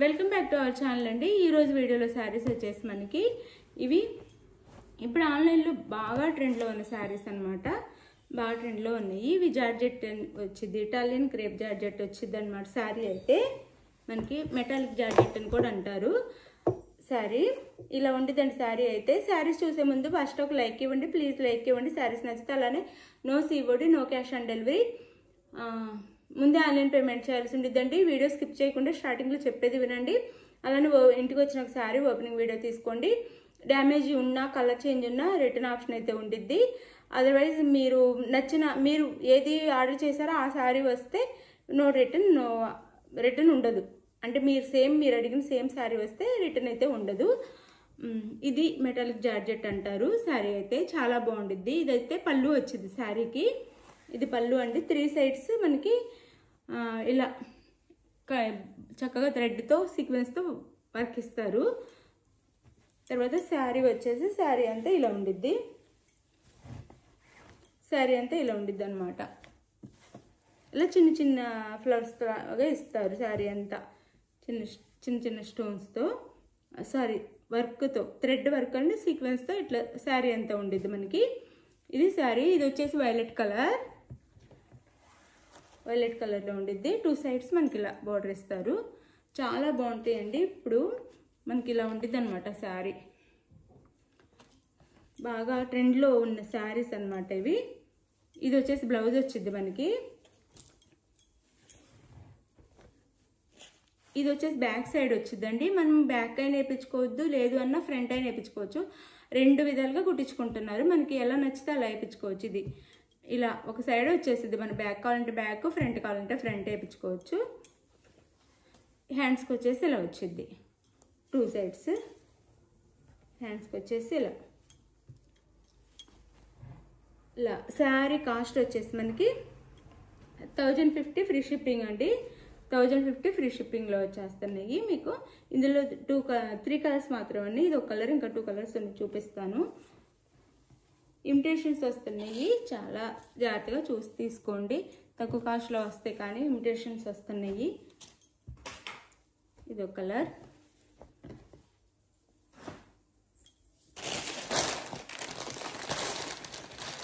Welcome back to our channel అండి. ఈరోజు వీడియోలో శారీస్ వచ్చేసి మనకి ఇవి ఇప్పుడు ఆన్లైన్లో బాగా ట్రెండ్లో ఉన్న శారీస్ అనమాట. బాగా ట్రెండ్లో ఉన్నాయి. ఇవి జార్జెట్ వచ్చింది, ఇటాలియన్ క్రేప్ జార్జెట్ వచ్చింది అనమాట. శారీ అయితే మనకి మెటాలిక్ జార్జెట్ అని కూడా అంటారు. శారీ ఇలా ఉంటుందండి. శారీ అయితే శారీస్ చూసే ముందు ఫస్ట్ ఒక లైక్ ఇవ్వండి, ప్లీజ్ లైక్ ఇవ్వండి. శారీస్ నచ్చితే అలానే no COD, no cash on delivery, ముందే ఆన్లైన్ పేమెంట్ చేయాల్సి ఉండిద్దండి. వీడియో స్కిప్ చేయకుండా స్టార్టింగ్లో చెప్పేది వినండి. అలానే ఇంటికి వచ్చిన ఒక శారీ ఓపెనింగ్ వీడియో తీసుకోండి. డ్యామేజ్ ఉన్నా కలర్ చేంజ్ ఉన్నా రిటర్న్ ఆప్షన్ అయితే ఉండిద్ది. అదర్వైజ్ మీరు ఏది ఆర్డర్ చేశారో ఆ శారీ వస్తే నో రిటర్న్ ఉండదు. అంటే మీరు అడిగిన సేమ్ శారీ వస్తే రిటర్న్ అయితే ఉండదు. ఇది మెటాలిక్ జార్జెట్ అంటారు. శారీ అయితే చాలా బాగుండిద్ది. ఇదైతే పళ్ళు వచ్చింది శారీకి. ఇది పళ్ళు అండి. 3 సైడ్స్ మనకి ఇలా చక్కగా థ్రెడ్తో సీక్వెన్స్తో వర్క్ ఇస్తారు. తర్వాత శారీ వచ్చేసి శారీ అంతా ఇలా ఉండిద్ది. శారీ అంతా ఇలా ఉండిద్ది అనమాట. ఇలా చిన్న చిన్న ఫ్లవర్స్ లాగా ఇస్తారు. శారీ అంతా చిన్న చిన్న స్టోన్స్తో వర్క్తో థ్రెడ్ వర్క్ అండి, సీక్వెన్స్తో ఇట్లా శారీ అంతా ఉండిద్ది మనకి. ఇది శారీ. ఇది వచ్చేసి వైలెట్ కలర్లో ఉండిద్ది. 2 సైడ్స్ మనకి ఇలా బోర్డర్ ఇస్తారు. చాలా బాగుంటాయండి. ఇప్పుడు మనకి ఇలా ఉండిద్ది అనమాట శారీ. బాగా ట్రెండ్లో ఉన్న శారీస్ అనమాట ఇవి. ఇది వచ్చేసి బ్లౌజ్ వచ్చింది మనకి. ఇది వచ్చేసి బ్యాక్ సైడ్ వచ్చిందండి. మనం బ్యాక్ అయినా వేయించుకోవద్దు, లేదు అన్న ఫ్రంట్ అయినా వేయించుకోవచ్చు. 2 విధాలుగా కుట్టించుకుంటున్నారు. మనకి ఎలా నచ్చితే అలా వేయించుకోవచ్చు. ఇది ఇలా ఒక సైడ్ వచ్చేసింది. మన బ్యాక్ కావాలంటే బ్యాక్, ఫ్రంట్ కావాలంటే ఫ్రంట్ వేయించుకోవచ్చు. హ్యాండ్స్కి వచ్చేసి ఇలా వచ్చింది. 2 సైడ్స్ హ్యాండ్స్కి వచ్చేసి ఇలా శారీ కాస్ట్ వచ్చేసి మనకి 1050 ఫ్రీ షిప్పింగ్ అండి. 1050 ఫ్రీ షిప్పింగ్లో వచ్చేస్తున్నాయి మీకు. ఇందులో 3 కలర్స్ మాత్రమే. ఇది ఒక కలర్, ఇంకా 2 కలర్స్ చూపిస్తాను. ఇమిటేషన్స్ వస్తున్నాయి. చాలా జాగ్రత్తగా చూసి తీసుకోండి. తక్కువ కాస్ట్లో వస్తాయి కానీ ఇమిటేషన్స్ వస్తున్నాయి. ఇది ఒక కలర్.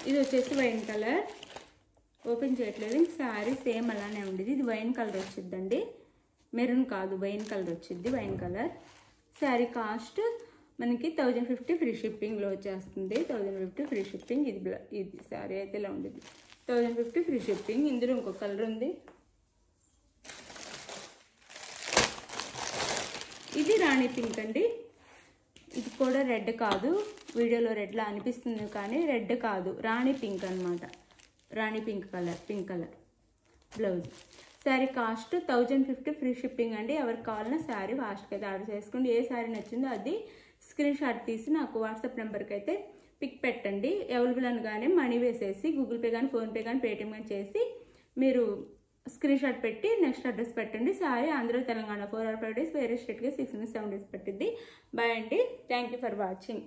ఇది వచ్చేసి వైన్ కలర్. ఓపెన్ చేయట్లేదు. శారీ సేమ్ అలానే ఉండేది. ఇది వైన్ కలర్ వచ్చిందండి, మెరూన్ కాదు, వైన్ కలర్ వచ్చింది. Wine colour. శారీ కాస్ట్ మనకి 1050 ఫ్రీ షిప్పింగ్లో వచ్చేస్తుంది. 1050 ఫ్రీ షిప్పింగ్. ఇది శారీ అయితే ఇలా ఉండేది. 1050 ఫ్రీ షిప్పింగ్. ఇందులో ఇంకొక కలర్ ఉంది. ఇది రాణి పింక్ అండి. ఇది కూడా రెడ్ కాదు, వీడియోలో రెడ్లా అనిపిస్తుంది కానీ రెడ్ కాదు, రాణి పింక్ అనమాట. Rani pink colour blouse. Sari cost 1050 free shipping అండి. ఎవరికి కావాలన్నా శారీ ఫాస్ట్గా అయితే ఆర్డర్ చేసుకోండి. ఏ శారీ నచ్చిందో అది స్క్రీన్ షాట్ తీసి నాకు వాట్సాప్ నెంబర్కి అయితే పిక్ పెట్టండి. అవైలబుల్ అనగానే మనీ వేసేసి గూగుల్ పే కానీ, ఫోన్పే కానీ, పేటిఎం కానీ చేసి మీరు స్క్రీన్ షాట్ పెట్టి నెక్స్ట్ అడ్రస్ పెట్టండి. శారీ ఆంధ్ర, తెలంగాణ 4 or 5 days, వేరే స్టేట్కి 6 or 7 days పెట్టిద్ది. బాయ్ అండి. Thank you for watching.